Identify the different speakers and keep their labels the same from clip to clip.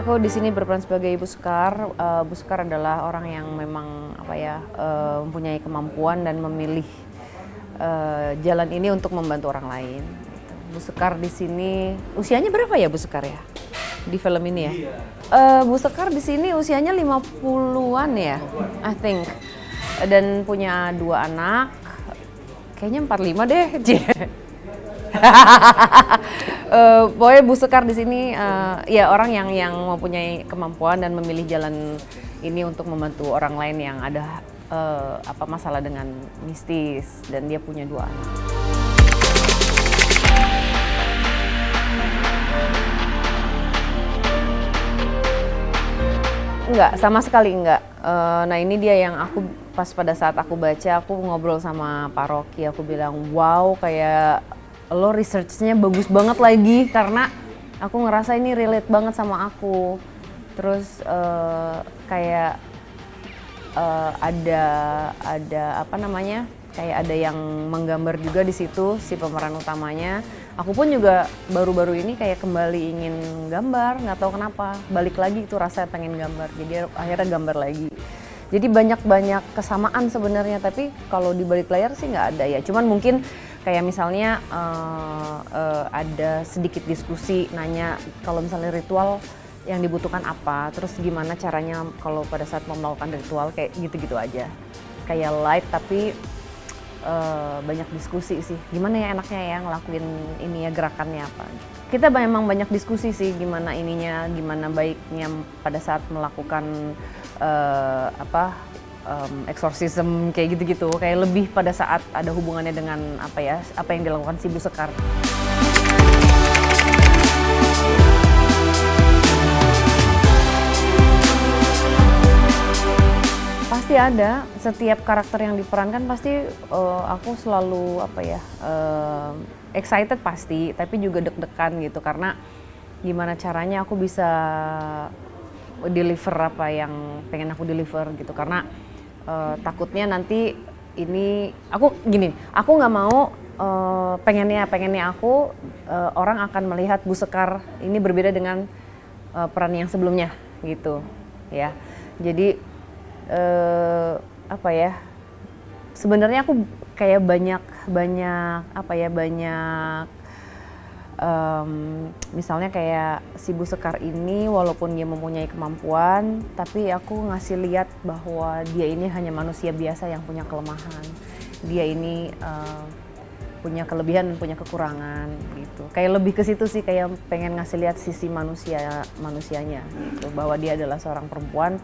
Speaker 1: Aku di sini berperan sebagai Ibu Sekar. Bu Sekar adalah orang yang memang mempunyai kemampuan dan memilih jalan ini untuk membantu orang lain. Bu Sekar di sini usianya berapa ya Bu Sekar ya? Di film ini ya? Bu Sekar di sini usianya 50-an ya, I think. Dan punya 2 anak. Kayaknya 45 deh. Pokoknya Bu Sekar di sini ya orang yang mempunyai kemampuan dan memilih jalan ini untuk membantu orang lain yang ada masalah dengan mistis, dan dia punya 2 anak. Enggak, sama sekali enggak. Nah ini dia yang aku pas pada saat aku baca, aku ngobrol sama Pak Rocky, aku bilang wow, kayak lo research-nya bagus banget lagi, karena aku ngerasa ini relate banget sama aku. Terus kayak ada kayak ada yang menggambar juga di situ si pemeran utamanya. Aku pun juga baru-baru ini kayak kembali ingin gambar, nggak tahu kenapa balik lagi itu rasa pengen gambar, jadi akhirnya gambar lagi. Jadi banyak kesamaan sebenarnya, tapi kalau di balik layar sih nggak ada ya. Cuman mungkin kayak misalnya ada sedikit diskusi nanya kalau misalnya ritual yang dibutuhkan apa, terus gimana caranya kalau pada saat mau melakukan ritual, kayak gitu-gitu aja. Kayak light tapi banyak diskusi sih, gimana ya enaknya ya ngelakuin ini ya, gerakannya apa. Kita memang banyak diskusi sih gimana ininya, gimana baiknya pada saat melakukan exorcism kayak gitu-gitu, kayak lebih pada saat ada hubungannya dengan apa yang dilakukan si Bu Sekar. Pasti ada, setiap karakter yang diperankan pasti aku selalu excited pasti, tapi juga deg-degan gitu, karena gimana caranya aku bisa deliver apa yang pengen aku deliver gitu, karena takutnya nanti ini aku nggak mau pengennya aku orang akan melihat Bu Sekar ini berbeda dengan peran yang sebelumnya gitu ya. Jadi sebenarnya aku kayak banyak misalnya kayak si Bu Sekar ini walaupun dia mempunyai kemampuan, tapi aku ngasih lihat bahwa dia ini hanya manusia biasa yang punya kelemahan. Dia ini punya kelebihan dan punya kekurangan gitu. Kayak lebih ke situ sih, kayak pengen ngasih lihat sisi manusianya gitu, bahwa dia adalah seorang perempuan.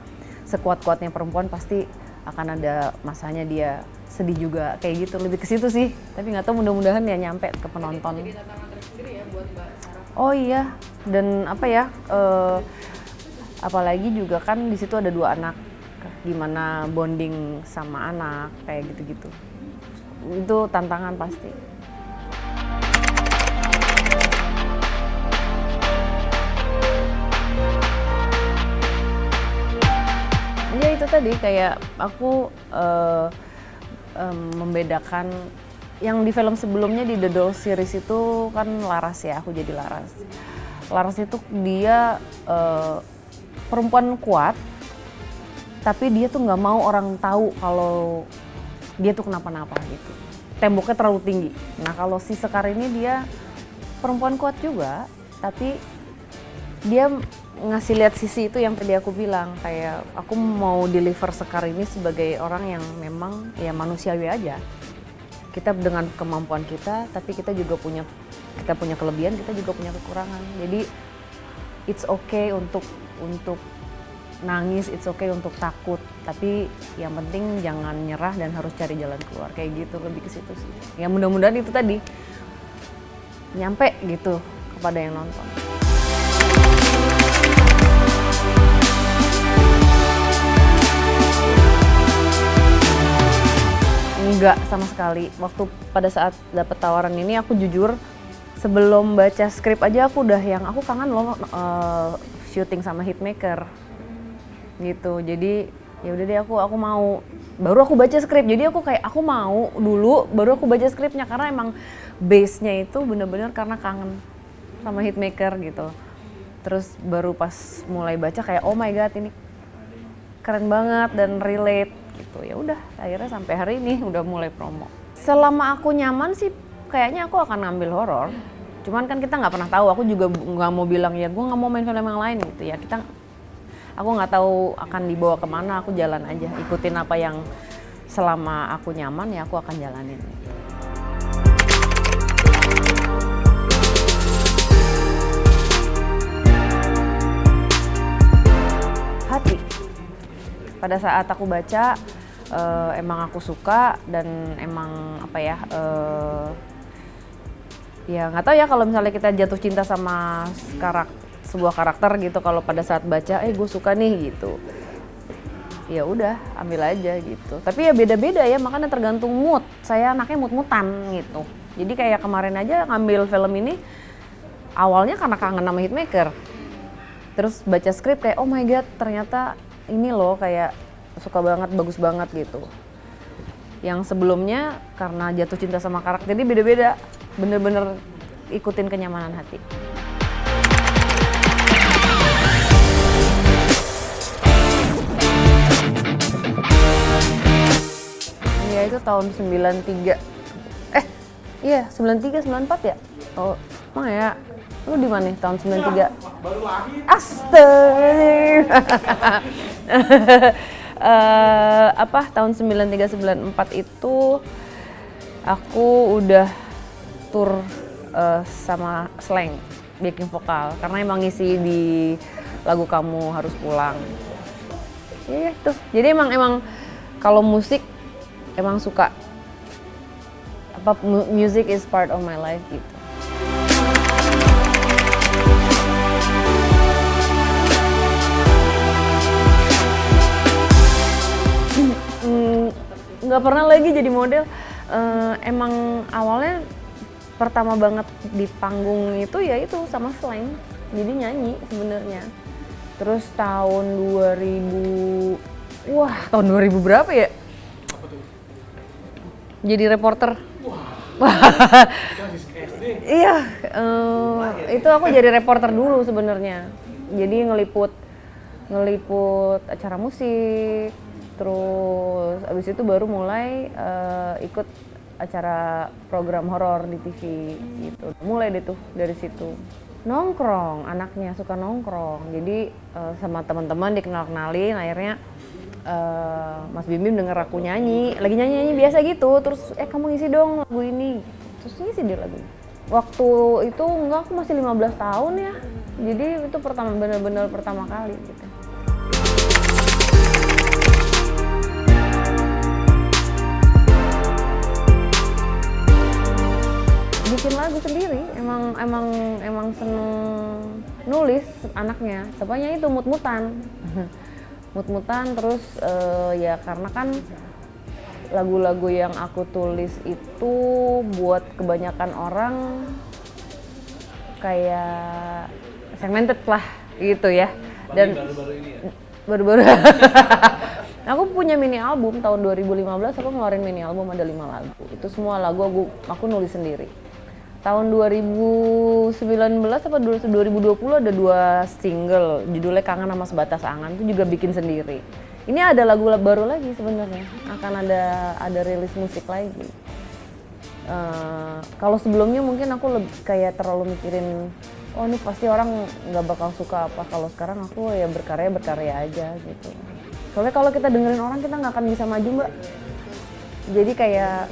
Speaker 1: Sekuat-kuatnya perempuan pasti akan ada masanya dia sedih juga, kayak gitu. Lebih ke situ sih, tapi nggak tahu, mudah-mudahan ya nyampe ke penonton. Jadi tantangan tersendiri ya buat Mbak Sarah. Oh iya, dan apalagi juga kan di situ ada 2 anak, gimana bonding sama anak kayak gitu-gitu. Itu tantangan pasti. Ya itu tadi, kayak aku membedakan yang di film sebelumnya, di The Doll series itu kan Laras ya, aku jadi Laras. Laras itu dia perempuan kuat, tapi dia tuh nggak mau orang tahu kalau dia tuh kenapa-napa gitu. Temboknya terlalu tinggi. Nah kalau si Sekar ini dia perempuan kuat juga, tapi dia ngasih lihat sisi itu yang tadi aku bilang, kayak aku mau deliver Sekar ini sebagai orang yang memang ya manusiawi aja. Kita dengan kemampuan kita, tapi kita punya kelebihan, kita juga punya kekurangan. Jadi it's okay untuk nangis, it's okay untuk takut, tapi yang penting jangan nyerah dan harus cari jalan keluar, kayak gitu, lebih ke situ sih. Ya mudah-mudahan itu tadi nyampe gitu kepada yang nonton. Enggak sama sekali. Waktu pada saat dapat tawaran ini, aku jujur sebelum baca skrip aja aku kangen loh syuting sama Hitmaker gitu. Jadi ya udah deh, aku mau, baru aku baca skrip. Jadi aku mau dulu baru aku baca skripnya, karena emang base-nya itu bener-bener karena kangen sama Hitmaker gitu. Terus baru pas mulai baca kayak oh my god ini keren banget dan relate gitu. Ya udah akhirnya sampai hari ini udah mulai promo. Selama aku nyaman sih kayaknya aku akan ngambil horor. Cuman kan kita nggak pernah tahu. Aku juga nggak mau bilang ya gue nggak mau main film yang lain gitu ya. Aku nggak tahu akan dibawa kemana. Aku jalan aja, ikutin apa yang selama aku nyaman ya aku akan jalanin. Hati. Pada saat aku baca, emang aku suka dan emang apa ya, ya nggak tahu ya kalau misalnya kita jatuh cinta sama sebuah karakter gitu, kalau pada saat baca, gue suka nih gitu, ya udah ambil aja gitu. Tapi ya beda-beda ya, makanya tergantung mood. Saya anaknya mood-moodan gitu. Jadi kayak kemarin aja ngambil film ini, awalnya karena kangen sama Hitmaker. Terus baca skrip kayak oh my god ternyata ini loh kayak suka banget, bagus banget gitu. Yang sebelumnya karena jatuh cinta sama karakter, jadi beda-beda. Bener-bener ikutin kenyamanan hati. Ya itu tahun 93. Iya 93, 94 ya? Oh, emang ya? Lu di mana nih tahun 93?
Speaker 2: Baru lahir.
Speaker 1: Astaga. Tahun 93 94 itu aku udah tur sama Slank backing vokal karena emang ngisi di lagu Kamu Harus Pulang. Iya tuh. Jadi emang kalau musik emang suka. Music is part of my life gitu. Nggak pernah lagi jadi model. Emang awalnya pertama banget di panggung itu ya itu sama Slank, jadi nyanyi sebenarnya. Terus tahun 2000, tahun 2000 berapa ya?
Speaker 2: Apa tuh?
Speaker 1: Jadi reporter.
Speaker 2: SD.
Speaker 1: Iya, itu aku jadi reporter dulu sebenarnya. Jadi ngeliput acara musik. Terus abis itu baru mulai ikut acara program horor di TV gitu. Mulai deh tuh dari situ. Nongkrong, anaknya suka nongkrong. Jadi sama teman-teman dikenal-kenalin, akhirnya Mas Bim Bim denger aku nyanyi, lagi nyanyi biasa gitu. Terus kamu ngisi dong lagu ini. Terus ngisi dia lagu. Waktu itu aku masih 15 tahun ya. Jadi itu benar-benar pertama kali gitu. Bikin lagu sendiri, emang seneng nulis anaknya. Tepatnya itu mut-mutan. Mut-mutan terus ya karena kan lagu-lagu yang aku tulis itu buat kebanyakan orang kayak segmented lah gitu ya. Dan
Speaker 2: baru-baru ini ya?
Speaker 1: Baru-baru. Aku punya mini album tahun 2015, aku ngeluarin mini album ada 5 lagu. Itu semua lagu aku nulis sendiri. Tahun 2019 apa 2020 ada 2 single, judulnya Kangen sama Sebatas Angan, itu juga bikin sendiri. Ini ada lagu baru lagi sebenarnya, akan ada rilis musik lagi. Kalau sebelumnya mungkin aku lebih kayak terlalu mikirin, oh ini pasti orang nggak bakal suka apa. Kalau sekarang aku ya berkarya aja gitu. Soalnya kalau kita dengerin orang kita nggak akan bisa maju mbak. Jadi kayak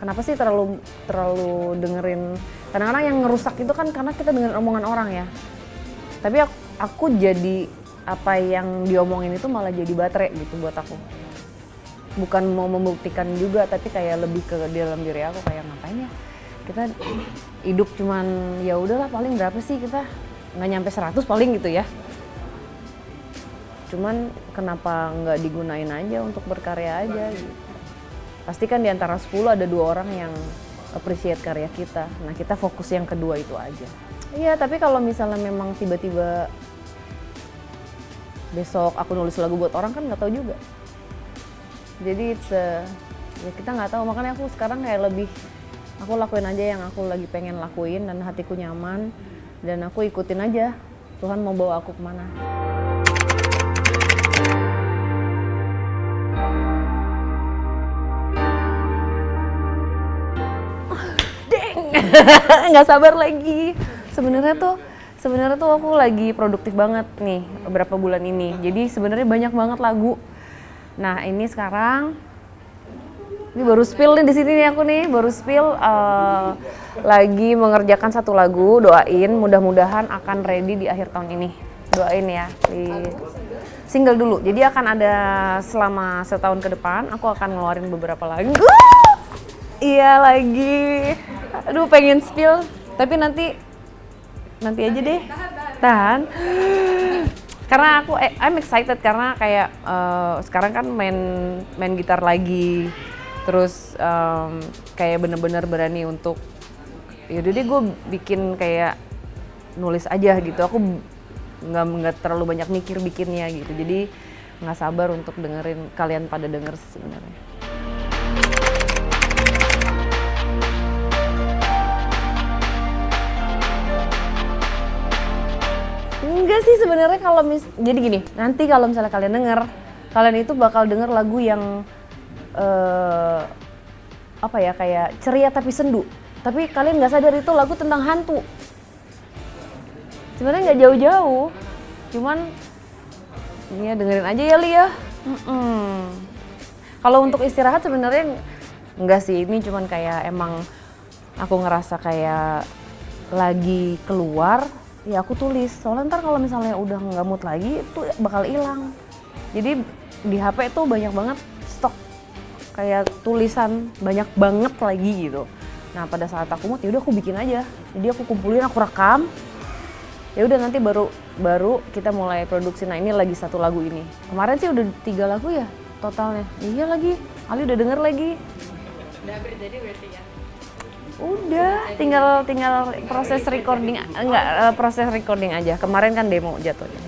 Speaker 1: kenapa sih terlalu dengerin, kadang-kadang yang ngerusak itu kan karena kita dengerin omongan orang ya. Tapi aku jadi apa yang diomongin itu malah jadi baterai gitu buat aku. Bukan mau membuktikan juga, tapi kayak lebih ke dalam diri aku kayak ngapain ya kita hidup cuman ya udahlah paling berapa sih kita nggak nyampe 100 paling gitu ya. Cuman kenapa nggak digunain aja untuk berkarya aja gitu. Pasti kan di antara 10 ada 2 orang yang appreciate karya kita. Nah kita fokus yang kedua itu aja. Iya tapi kalau misalnya memang tiba-tiba besok aku nulis lagu buat orang kan nggak tahu juga. Jadi ya kita nggak tahu, makanya aku sekarang kayak lebih Aku lakuin aja yang aku lagi pengen lakuin dan hatiku nyaman, dan aku ikutin aja Tuhan mau bawa aku kemana. Nggak sabar lagi. Sebenarnya tuh aku lagi produktif banget nih beberapa bulan ini. Jadi sebenarnya banyak banget lagu. Nah ini sekarang, ini baru spill nih di sini nih aku nih baru spill lagi mengerjakan satu lagu. Doain mudah-mudahan akan ready di akhir tahun ini. Doain ya di single dulu. Jadi akan ada selama setahun ke depan aku akan ngeluarin beberapa lagu. Iya lagi. Aduh pengen spill, tapi nanti aja deh. Tahan. Karena aku I'm excited karena kayak sekarang kan main gitar lagi. Terus kayak bener-bener berani untuk yaudah deh gue bikin kayak nulis aja gitu. Aku nggak terlalu banyak mikir bikinnya gitu. Jadi nggak sabar untuk dengerin kalian pada denger sebenarnya. Enggak sih sebenarnya jadi gini, nanti kalau misalnya kalian denger, kalian itu bakal denger lagu yang apa ya kayak ceria tapi sendu. Tapi kalian nggak sadar itu lagu tentang hantu. Sebenarnya nggak jauh-jauh, cuman ya dengerin aja ya Li ya. Kalau untuk istirahat sebenarnya enggak sih, ini cuman kayak emang aku ngerasa kayak lagi keluar. Ya aku tulis, soalnya ntar kalau misalnya udah nggak mood lagi itu bakal hilang. Jadi di HP tuh banyak banget stok kayak tulisan banyak banget lagi gitu. Nah pada saat aku mood ya udah aku bikin aja. Jadi aku kumpulin, aku rekam. Ya udah nanti baru kita mulai produksi. Nah ini lagi satu lagu ini. Kemarin sih udah 3 lagu ya totalnya. Iya lagi, Ali udah denger lagi.
Speaker 3: Udah jadi berarti ya?
Speaker 1: Udah, tinggal proses recording, proses recording aja. Kemarin kan demo jatuhnya.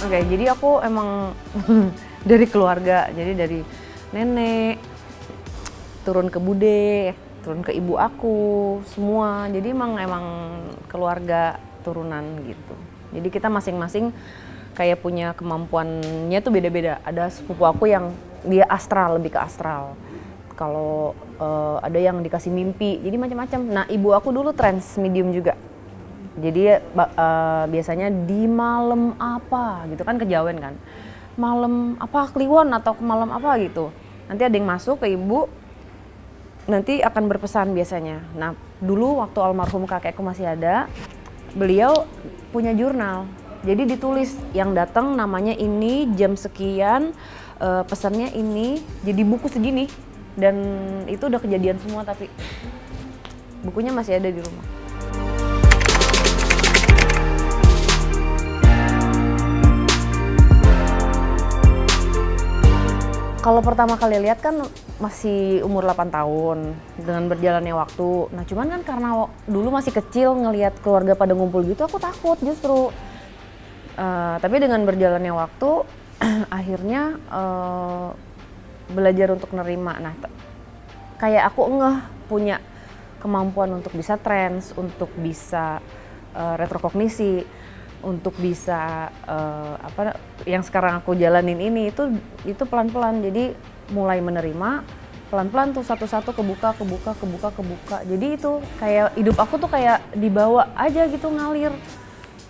Speaker 1: Oke, jadi aku emang dari keluarga, jadi dari nenek, turun ke bude, turun ke ibu aku, semua. Jadi emang keluarga turunan gitu. Jadi kita masing-masing kayak punya kemampuannya tuh beda-beda. Ada sepupu aku yang dia astral, lebih ke astral. Kalau ada yang dikasih mimpi, jadi macam-macam. Nah ibu aku dulu trans medium juga. Jadi biasanya di malam apa gitu kan kejawen kan. Malam apa kliwon atau malam apa gitu. Nanti ada yang masuk ke ibu, nanti akan berpesan biasanya. Nah dulu waktu almarhum kakekku masih ada, beliau punya jurnal. Jadi ditulis yang datang namanya ini, jam sekian, pesannya ini, jadi buku segini. Dan itu udah kejadian semua tapi bukunya masih ada di rumah. Kalau pertama kali lihat kan masih umur 8 tahun dengan berjalannya waktu. Nah cuman kan karena dulu masih kecil ngelihat keluarga pada ngumpul gitu aku takut justru. Tapi dengan berjalannya waktu akhirnya belajar untuk nerima. Nah kayak aku punya kemampuan untuk bisa trans, untuk bisa retrokognisi, untuk bisa yang sekarang aku jalanin ini itu pelan-pelan. Jadi mulai menerima pelan-pelan tuh satu-satu kebuka. Jadi itu kayak hidup aku tuh kayak dibawa aja gitu ngalir.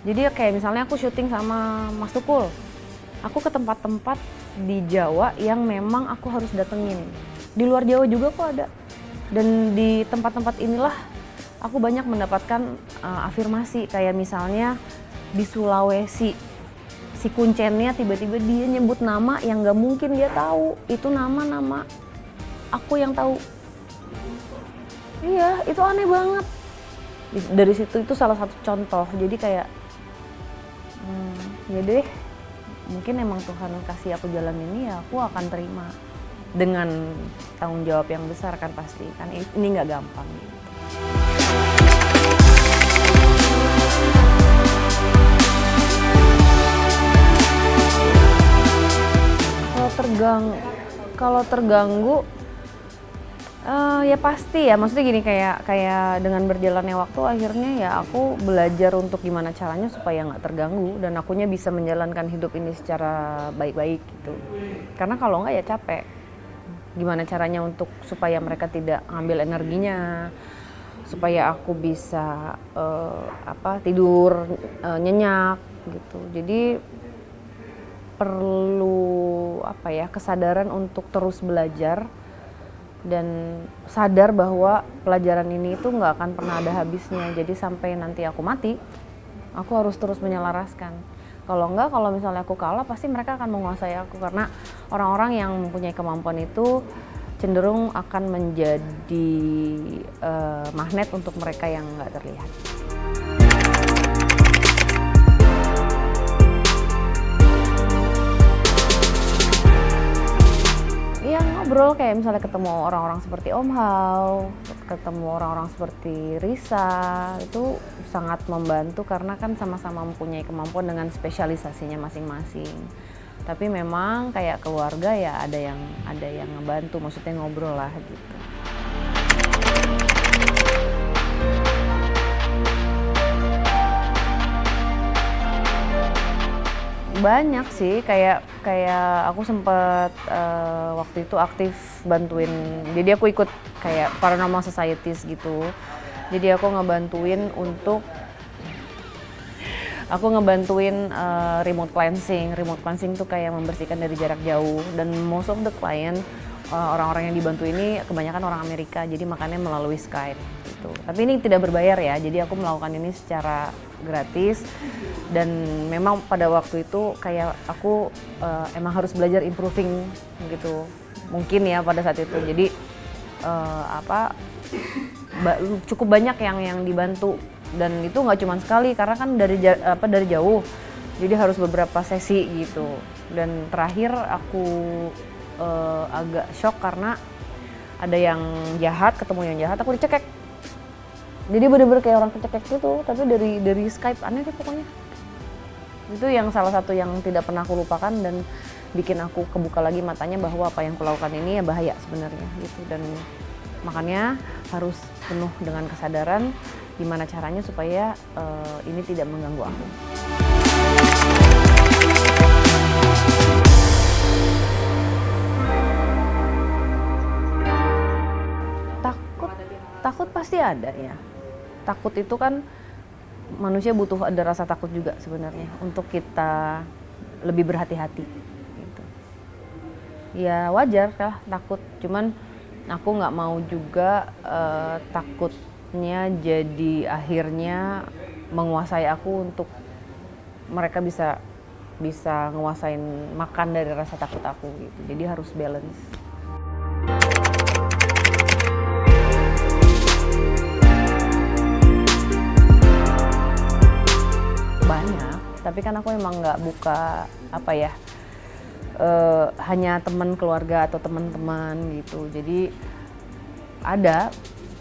Speaker 1: Jadi kayak misalnya aku syuting sama Mas Tukul, aku ke tempat-tempat di Jawa yang memang aku harus datengin. Di luar Jawa juga kok ada. Dan di tempat-tempat inilah aku banyak mendapatkan afirmasi. Kayak misalnya di Sulawesi, si kuncennya tiba-tiba dia nyebut nama yang gak mungkin dia tahu. Itu nama aku yang tahu. Iya, itu aneh banget. Dari situ itu salah satu contoh. Jadi kayak ya deh, mungkin emang Tuhan kasih aku jalan ini ya aku akan terima dengan tanggung jawab yang besar kan pasti kan ini nggak gampang. kalau terganggu ya pasti ya, maksudnya gini, kayak dengan berjalannya waktu akhirnya ya aku belajar untuk gimana caranya supaya nggak terganggu dan akunya bisa menjalankan hidup ini secara baik-baik gitu. Karena kalau nggak ya capek. Gimana caranya untuk supaya mereka tidak ngambil energinya, supaya aku bisa tidur nyenyak gitu. Jadi perlu kesadaran untuk terus belajar dan sadar bahwa pelajaran ini itu nggak akan pernah ada habisnya. Jadi sampai nanti aku mati, aku harus terus menyelaraskan. Kalau misalnya aku kalah, pasti mereka akan menguasai aku, karena orang-orang yang mempunyai kemampuan itu cenderung akan menjadi magnet untuk mereka yang nggak terlihat. Ya ngobrol, kayak misalnya ketemu orang-orang seperti Om Hao, ketemu orang-orang seperti Risa, itu sangat membantu karena kan sama-sama mempunyai kemampuan dengan spesialisasinya masing-masing. Tapi memang kayak keluarga ya ada yang ngebantu, maksudnya ngobrol lah gitu. Banyak sih, kayak aku sempet waktu itu aktif bantuin, jadi aku ikut kayak Paranormal Societies gitu. Jadi aku ngebantuin remote cleansing. Remote cleansing tuh kayak membersihkan dari jarak jauh, dan most of the client orang-orang yang dibantu ini kebanyakan orang Amerika, jadi makanya melalui Skype gitu. Tapi ini tidak berbayar ya, jadi aku melakukan ini secara gratis. Dan memang pada waktu itu kayak aku emang harus belajar improving gitu, mungkin ya pada saat itu. Jadi cukup banyak yang dibantu, dan itu nggak cuma sekali karena kan dari jauh, jadi harus beberapa sesi gitu. Dan terakhir aku agak shock karena ada yang jahat, ketemu yang jahat, aku dicekek. Jadi bener-bener kayak orang kecekek gitu, tapi dari Skype, aneh deh pokoknya. Itu yang salah satu yang tidak pernah aku lupakan dan bikin aku kebuka lagi matanya bahwa apa yang kulakukan ini ya bahaya sebenarnya gitu. Dan makanya harus penuh dengan kesadaran gimana caranya supaya ini tidak mengganggu aku. Takut pasti ada ya. Takut itu kan manusia butuh ada rasa takut juga sebenarnya untuk kita lebih berhati-hati gitu. Ya wajar lah takut, cuman aku nggak mau juga takutnya jadi akhirnya menguasai aku untuk mereka bisa nguasain makan dari rasa takut aku gitu. Jadi harus balance. Banyak, tapi kan aku emang nggak buka hanya teman keluarga atau teman-teman gitu. Jadi ada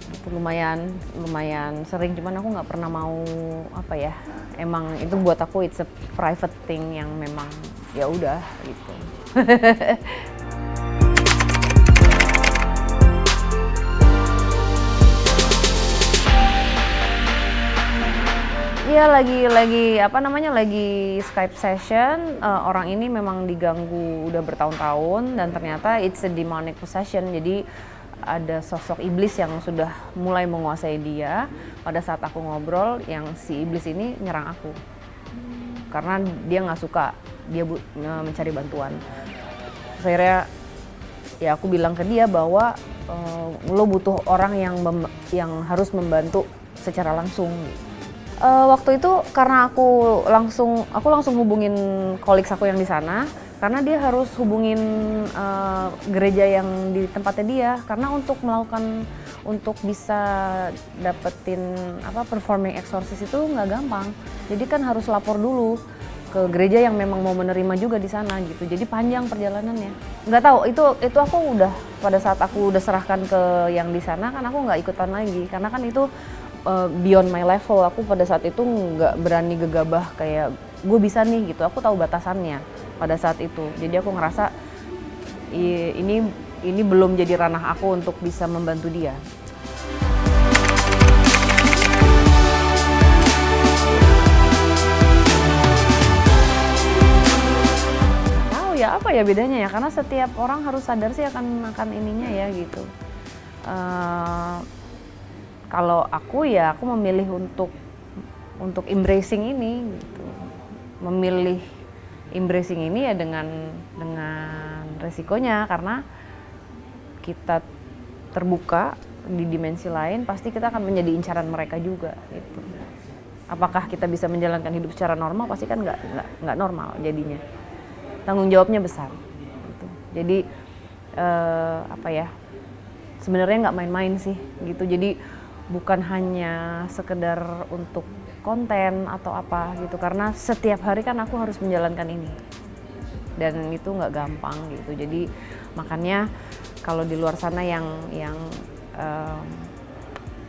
Speaker 1: itu lumayan sering, cuman aku nggak pernah mau emang itu buat aku it's a private thing yang memang ya udah gitu. Iya lagi Skype session, orang ini memang diganggu udah bertahun-tahun dan ternyata it's a demonic possession. Jadi ada sosok iblis yang sudah mulai menguasai dia. Pada saat aku ngobrol, yang si iblis ini nyerang aku karena dia nggak suka, dia mencari bantuan. Akhirnya ya aku bilang ke dia bahwa lo butuh orang yang harus membantu secara langsung. Waktu itu karena aku langsung hubungin colleagues aku yang di sana, karena dia harus hubungin gereja yang di tempatnya dia, karena untuk bisa dapetin performing exorcist itu nggak gampang. Jadi kan harus lapor dulu ke gereja yang memang mau menerima juga di sana gitu. Jadi panjang perjalanannya. Nggak tahu itu aku udah pada saat aku udah serahkan ke yang di sana, kan aku nggak ikutan lagi karena kan itu beyond my level. Aku pada saat itu nggak berani gegabah kayak gue bisa nih gitu. Aku tahu batasannya pada saat itu. Jadi aku ngerasa ini belum jadi ranah aku untuk bisa membantu dia. Nggak tahu ya apa ya bedanya ya, karena setiap orang harus sadar sih akan ininya ya gitu. Kalau aku ya aku memilih untuk embracing ini gitu. Memilih embracing ini ya dengan resikonya, karena kita terbuka di dimensi lain pasti kita akan menjadi incaran mereka juga gitu. Apakah kita bisa menjalankan hidup secara normal? Pasti kan nggak normal jadinya. Tanggung jawabnya besar gitu. Jadi apa ya, sebenarnya nggak main-main sih gitu. Jadi bukan hanya sekedar untuk konten atau apa gitu, karena setiap hari kan aku harus menjalankan ini dan itu nggak gampang gitu. Jadi makanya kalau di luar sana yang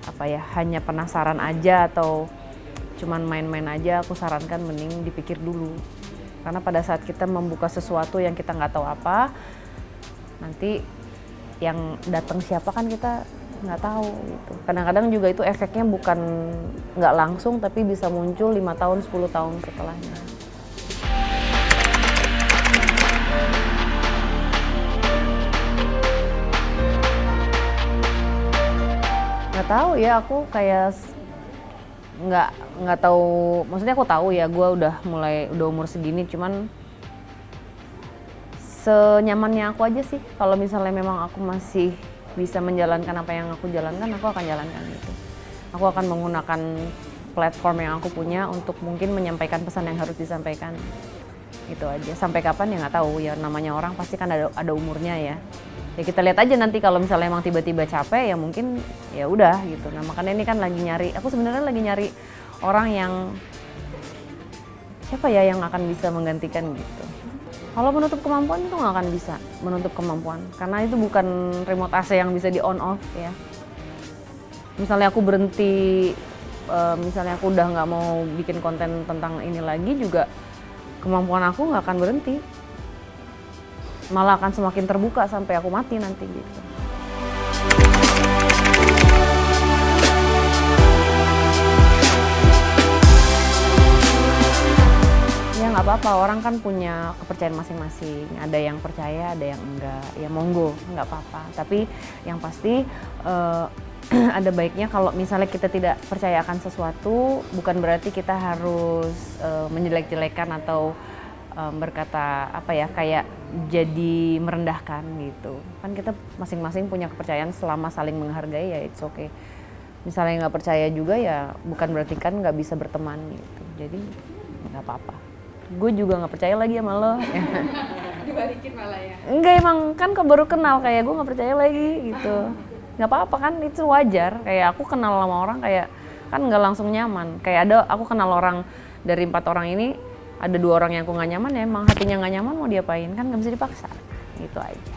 Speaker 1: apa ya, hanya penasaran aja atau cuman main-main aja, aku sarankan mending dipikir dulu, karena pada saat kita membuka sesuatu yang kita nggak tahu apa, nanti yang datang siapa kan kita nggak tahu gitu. Kadang-kadang juga itu efeknya bukan nggak langsung tapi bisa muncul 5 tahun 10 tahun setelahnya. Nggak tahu ya, aku kayak nggak tahu, maksudnya aku tahu ya gue udah umur segini, cuman senyamannya aku aja sih. Kalau misalnya memang aku masih bisa menjalankan apa yang aku jalankan, aku akan jalankan gitu. Aku akan menggunakan platform yang aku punya untuk mungkin menyampaikan pesan yang harus disampaikan. Itu aja. Sampai kapan ya nggak tahu ya, namanya orang pasti kan ada umurnya ya. Ya kita lihat aja nanti, kalau misalnya emang tiba-tiba capek ya mungkin ya udah gitu. Nah makanya ini kan aku sebenarnya lagi nyari orang yang siapa ya yang akan bisa menggantikan gitu. Kalau menutup kemampuan itu nggak akan bisa menutup kemampuan, karena itu bukan remote AC yang bisa di on off ya. Misalnya aku berhenti, misalnya aku udah nggak mau bikin konten tentang ini lagi juga, kemampuan aku nggak akan berhenti, malah akan semakin terbuka sampai aku mati nanti gitu. Ya nggak apa-apa, orang kan punya kepercayaan masing-masing. Ada yang percaya, ada yang enggak. Ya monggo, nggak apa-apa. Tapi yang pasti ada baiknya kalau misalnya kita tidak percaya akan sesuatu, bukan berarti kita harus menjelek-jelekan atau berkata apa ya, kayak jadi merendahkan gitu. Kan kita masing-masing punya kepercayaan, selama saling menghargai ya it's okay. Misalnya nggak percaya juga ya bukan berarti kan nggak bisa berteman gitu. Jadi nggak apa-apa. Gue juga nggak percaya lagi sama lo.
Speaker 3: Dibalikin malah ya.
Speaker 1: Enggak, emang kan baru kenal kayak gue nggak percaya lagi gitu. Nggak apa-apa kan, itu wajar. Kayak aku kenal sama orang kayak kan nggak langsung nyaman. Kayak aku kenal orang, dari 4 orang ini ada 2 orang yang aku nggak nyaman, ya emang hatinya nggak nyaman, mau diapain kan, nggak bisa dipaksa gitu aja.